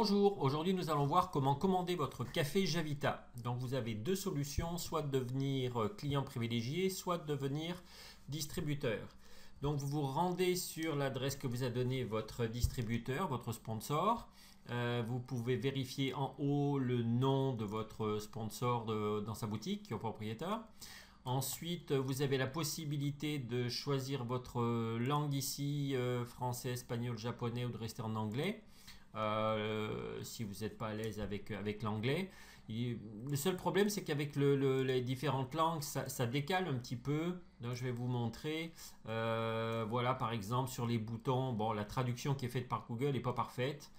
Bonjour, aujourd'hui nous allons voir comment commander votre café Javita. Donc vous avez deux solutions, soit de devenir client privilégié, soit de devenir distributeur. Donc vous vous rendez sur l'adresse que vous a donnée votre distributeur, votre sponsor. Vous pouvez vérifier en haut le nom de votre sponsor dans sa boutique, qui est au propriétaire. Ensuite, vous avez la possibilité de choisir votre langue ici, français, espagnol, japonais, ou de rester en anglais. Si vous n'êtes pas à l'aise avec l'anglais. Le seul problème, c'est qu'avec les différentes langues, ça décale un petit peu. Donc, je vais vous montrer. Voilà, par exemple, sur les boutons, bon, la traduction qui est faite par Google n'est pas parfaite.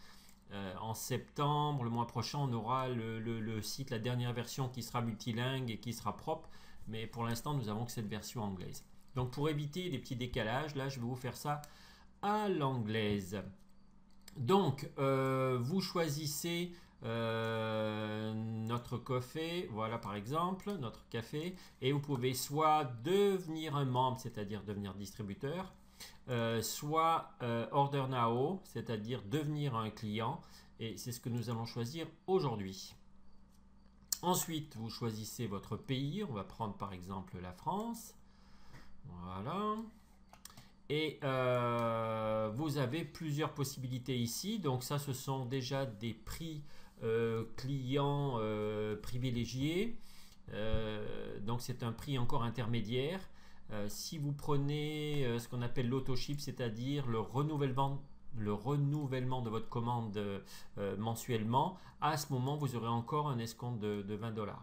En septembre, le mois prochain, on aura le site, la dernière version qui sera multilingue et qui sera propre. Mais pour l'instant, nous avons que cette version anglaise. Donc, pour éviter les petits décalages, là, je vais vous faire ça à l'anglaise. Donc, vous choisissez notre café, voilà par exemple, notre café, et vous pouvez soit devenir un membre, c'est-à-dire devenir distributeur, soit Order Now, c'est-à-dire devenir un client, et c'est ce que nous allons choisir aujourd'hui. Ensuite, vous choisissez votre pays, on va prendre par exemple la France, voilà. Et vous avez plusieurs possibilités ici. Donc ça, ce sont déjà des prix clients privilégiés. Donc c'est un prix encore intermédiaire. Si vous prenez ce qu'on appelle l'auto-ship, c'est-à-dire le renouvellement de votre commande mensuellement, à ce moment, vous aurez encore un escompte de 20 $.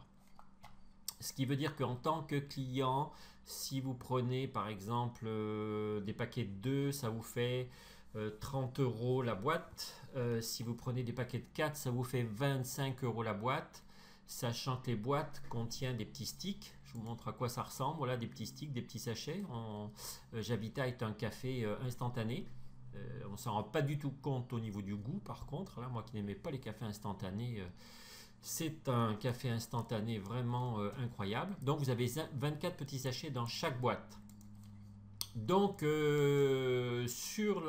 Ce qui veut dire qu'en tant que client, si vous prenez par exemple des paquets de 2, ça vous fait 30 € la boîte. Si vous prenez des paquets de 4, ça vous fait 25 € la boîte. Sachant que les boîtes contiennent des petits sticks. Je vous montre à quoi ça ressemble. Voilà, des petits sticks, des petits sachets. Javita est un café instantané. On ne s'en rend pas du tout compte au niveau du goût. Par contre, là, moi qui n'aimais pas les cafés instantanés, c'est un café instantané vraiment incroyable. Donc vous avez 24 petits sachets dans chaque boîte. Donc sur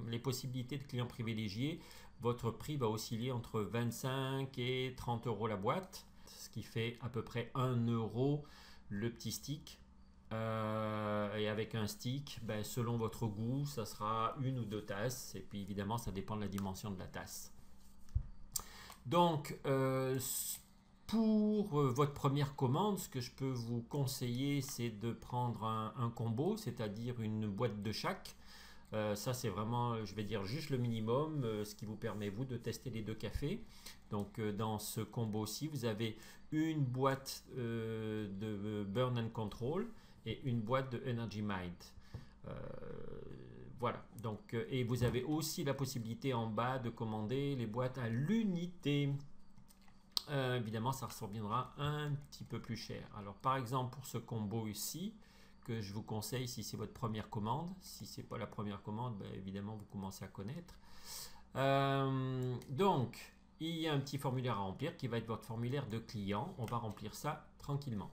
les possibilités de clients privilégiés, votre prix va osciller entre 25 et 30 € la boîte, ce qui fait à peu près 1 € le petit stick. Et avec un stick, ben, selon votre goût, ça sera 1 ou 2 tasses. Et puis évidemment, ça dépend de la dimension de la tasse. Donc, pour votre première commande, ce que je peux vous conseiller, c'est de prendre un combo, c'est-à-dire une boîte de chaque. Ça, c'est vraiment, je vais dire, juste le minimum, ce qui vous permet, vous, de tester les deux cafés. Donc, dans ce combo-ci, vous avez une boîte de Burn and Control et une boîte de Energy Mind. Voilà, donc, et vous avez aussi la possibilité en bas de commander les boîtes à l'unité. Évidemment, ça reviendra un petit peu plus cher. Alors, par exemple, pour ce combo ici, que je vous conseille si c'est votre première commande. Si ce n'est pas la première commande, ben, évidemment, vous commencez à connaître. Donc, il y a un petit formulaire à remplir qui va être votre formulaire de client. On va remplir ça tranquillement.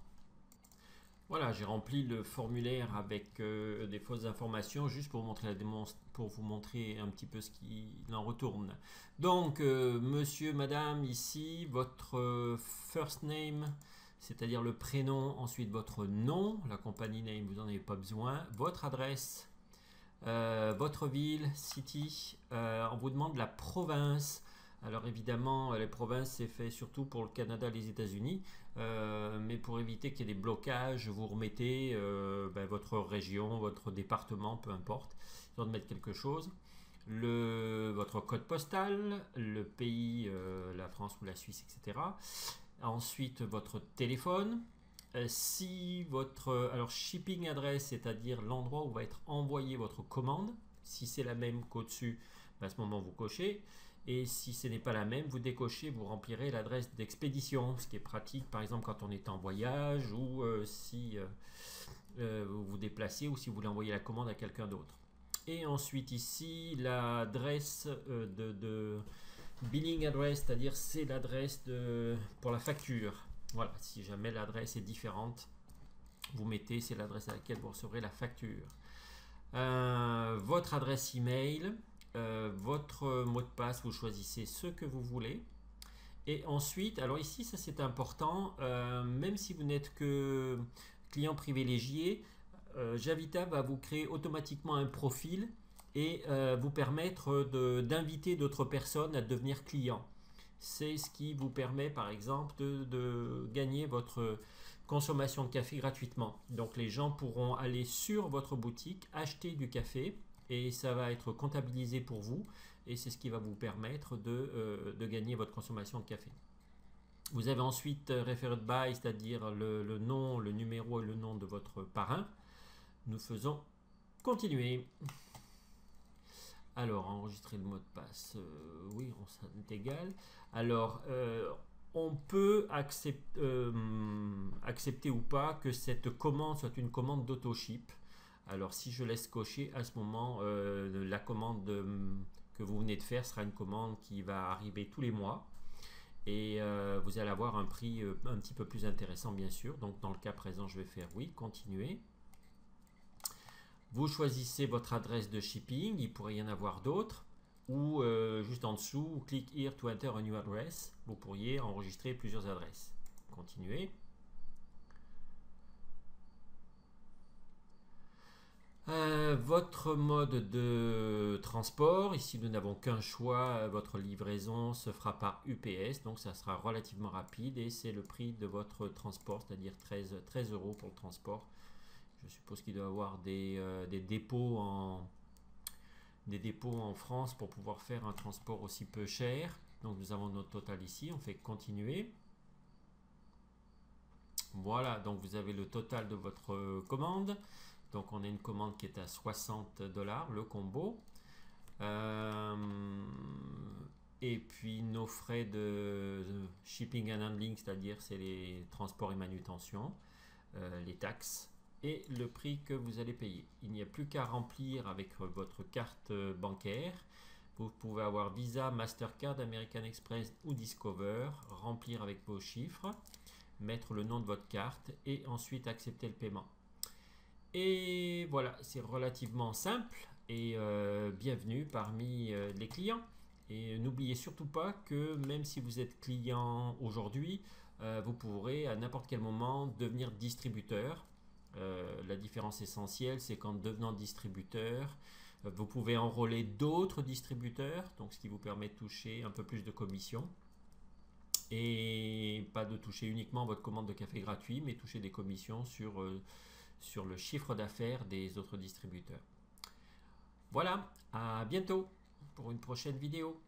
Voilà, j'ai rempli le formulaire avec des fausses informations juste pour vous montrer un petit peu ce qu'il en retourne. Donc, monsieur, madame, ici, votre first name, c'est-à-dire le prénom, ensuite votre nom, la company name, vous n'en avez pas besoin, votre adresse, votre ville, city, on vous demande la province. Alors évidemment, les provinces, c'est fait surtout pour le Canada et les États-Unis, mais pour éviter qu'il y ait des blocages, vous remettez votre région, votre département, peu importe, histoire de mettre quelque chose. Votre code postal, le pays, la France ou la Suisse, etc. Ensuite, votre téléphone. Si votre shipping address, c'est-à-dire l'endroit où va être envoyé votre commande, si c'est la même qu'au-dessus, à ce moment vous cochez. Et si ce n'est pas la même, vous décochez, vous remplirez l'adresse d'expédition, ce qui est pratique par exemple quand on est en voyage ou si vous vous déplacez ou si vous voulez envoyer la commande à quelqu'un d'autre. Et ensuite ici, l'adresse de billing address, c'est-à-dire c'est l'adresse pour la facture. Voilà, si jamais l'adresse est différente, vous mettez, c'est l'adresse à laquelle vous recevrez la facture. Votre adresse email. votre mot de passe, vous choisissez ce que vous voulez. Et ensuite, alors ici, ça c'est important, même si vous n'êtes que client privilégié, Javita va vous créer automatiquement un profil et vous permettre d'inviter d'autres personnes à devenir clients. C'est ce qui vous permet par exemple de gagner votre consommation de café gratuitement. Donc les gens pourront aller sur votre boutique, acheter du café et ça va être comptabilisé pour vous et c'est ce qui va vous permettre de gagner votre consommation de café. Vous avez ensuite Referred By, c'est-à-dire le nom, le numéro et le nom de votre parrain. Nous faisons continuer. Alors, enregistrer le mot de passe, oui, ça est égal. Alors, on peut accepter ou pas que cette commande soit une commande d'autoship. Alors, si je laisse cocher, à ce moment, la commande que vous venez de faire sera une commande qui va arriver tous les mois. Et vous allez avoir un prix un petit peu plus intéressant, bien sûr. Donc, dans le cas présent, je vais faire oui, continuer. Vous choisissez votre adresse de shipping, il pourrait y en avoir d'autres, ou juste en dessous, click here to enter a new address. Vous pourriez enregistrer plusieurs adresses. Continuez. Votre mode de transport, ici nous n'avons qu'un choix, votre livraison se fera par UPS, donc ça sera relativement rapide et c'est le prix de votre transport, c'est-à-dire 13 € pour le transport. Je suppose qu'il doit y avoir des dépôts en France pour pouvoir faire un transport aussi peu cher. Donc nous avons notre total ici, on fait continuer. Voilà, donc vous avez le total de votre commande. Donc on a une commande qui est à 60 $, le combo. Et puis nos frais de shipping and handling, c'est-à-dire c'est les transports et manutention, les taxes et le prix que vous allez payer. Il n'y a plus qu'à remplir avec votre carte bancaire. Vous pouvez avoir Visa, Mastercard, American Express ou Discover, remplir avec vos chiffres, mettre le nom de votre carte et ensuite accepter le paiement. Et voilà, c'est relativement simple et bienvenue parmi les clients. Et n'oubliez surtout pas que même si vous êtes client aujourd'hui, vous pourrez à n'importe quel moment devenir distributeur. La différence essentielle, c'est qu'en devenant distributeur, vous pouvez enrôler d'autres distributeurs, donc ce qui vous permet de toucher un peu plus de commissions. Et pas de toucher uniquement votre commande de café gratuit, mais toucher des commissions sur le chiffre d'affaires des autres distributeurs. Voilà, à bientôt pour une prochaine vidéo.